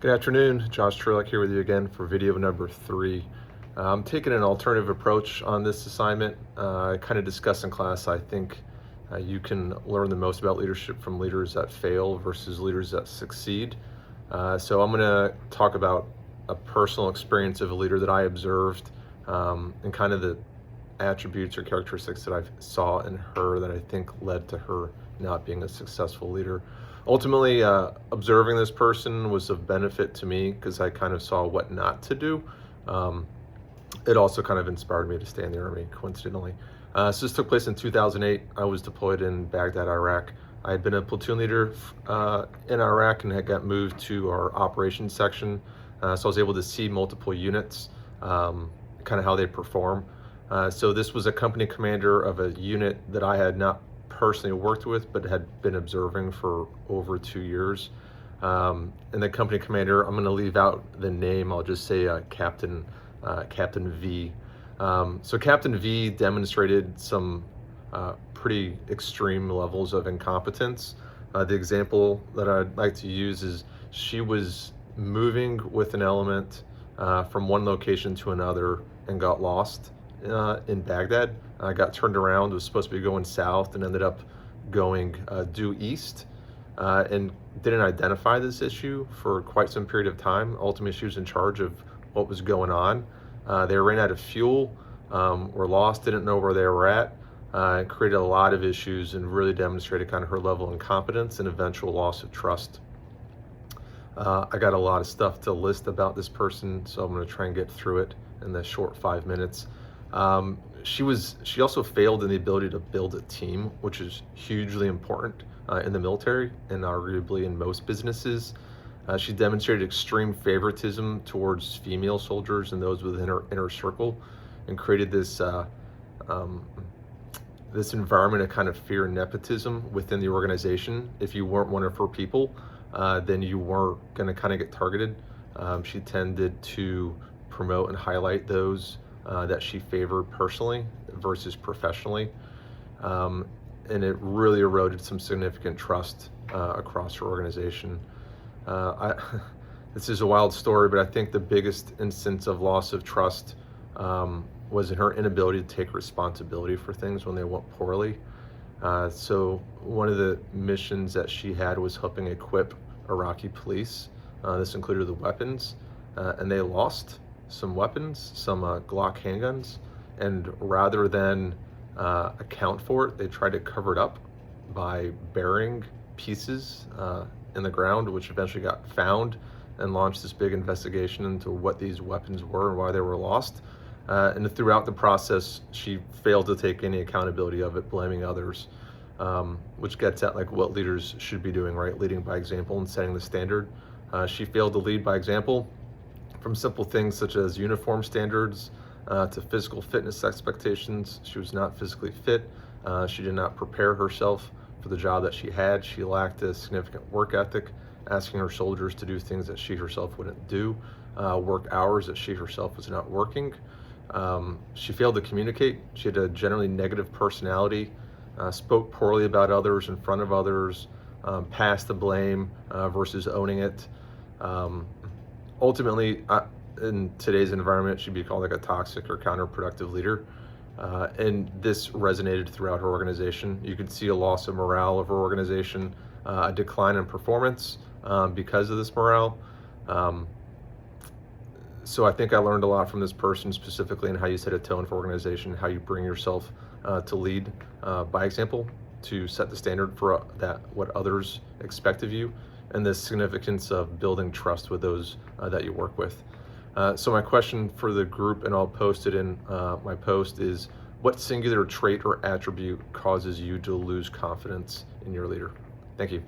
Good afternoon, Josh Trulock here with you again for video number 3. I'm taking an alternative approach on this assignment. I kind of discussed in class, I think you can learn the most about leadership from leaders that fail versus leaders that succeed. So I'm going to talk about a personal experience of a leader that I observed and kind of the attributes or characteristics that I saw in her that I think led to her not being a successful leader. Ultimately, observing this person was of benefit to me because I kind of saw what not to do. It also kind of inspired me to stay in the Army, coincidentally. So this took place in 2008. I was deployed in Baghdad, Iraq. I had been a platoon leader in Iraq and had got moved to our operations section. So I was able to see multiple units, kind of how they perform. So this was a company commander of a unit that I had not personally worked with, but had been observing for over 2 years. And the company commander, I'm going to leave out the name. I'll just say Captain V. So Captain V demonstrated some pretty extreme levels of incompetence. The example that I'd like to use is she was moving with an element from one location to another and got lost in Baghdad. Got turned around, was supposed to be going south and ended up going due east, and didn't identify this issue for quite some period of time. Ultimately, she was in charge of what was going on. They ran out of fuel, were lost, didn't know where they were at. It created a lot of issues and really demonstrated kind of her level of incompetence and eventual loss of trust. I got a lot of stuff to list about this person, so I'm going to try and get through it in the short 5 minutes. She also failed in the ability to build a team, which is hugely important in the military and arguably in most businesses. She demonstrated extreme favoritism towards female soldiers and those within her inner circle, and created this this environment of kind of fear and nepotism within the organization. If you weren't one of her people, then you weren't going to kind of get targeted. She tended to promote and highlight those that she favored personally versus professionally. And it really eroded some significant trust across her organization. This is a wild story, but I think the biggest instance of loss of trust was in her inability to take responsibility for things when they went poorly. So one of the missions that she had was helping equip Iraqi police. This included the weapons, and they lost some weapons, some Glock handguns, and rather than account for it, they tried to cover it up by burying pieces in the ground, which eventually got found and launched this big investigation into what these weapons were and why they were lost. And throughout the process, she failed to take any accountability of it, blaming others, which gets at like what leaders should be doing, right? Leading by example and setting the standard. She failed to lead by example, from simple things such as uniform standards to physical fitness expectations. She was not physically fit. She did not prepare herself for the job that she had. She lacked a significant work ethic, asking her soldiers to do things that she herself wouldn't do, work hours that she herself was not working. She failed to communicate. She had a generally negative personality, spoke poorly about others in front of others, passed the blame versus owning it. Ultimately, in today's environment, she'd be called like a toxic or counterproductive leader. And this resonated throughout her organization. You could see a loss of morale of her organization, a decline in performance because of this morale. So I think I learned a lot from this person, specifically in how you set a tone for organization, how you bring yourself to lead by example, to set the standard for what others expect of you, and the significance of building trust with those that you work with. So my question for the group, and I'll post it in my post, is what singular trait or attribute causes you to lose confidence in your leader? Thank you.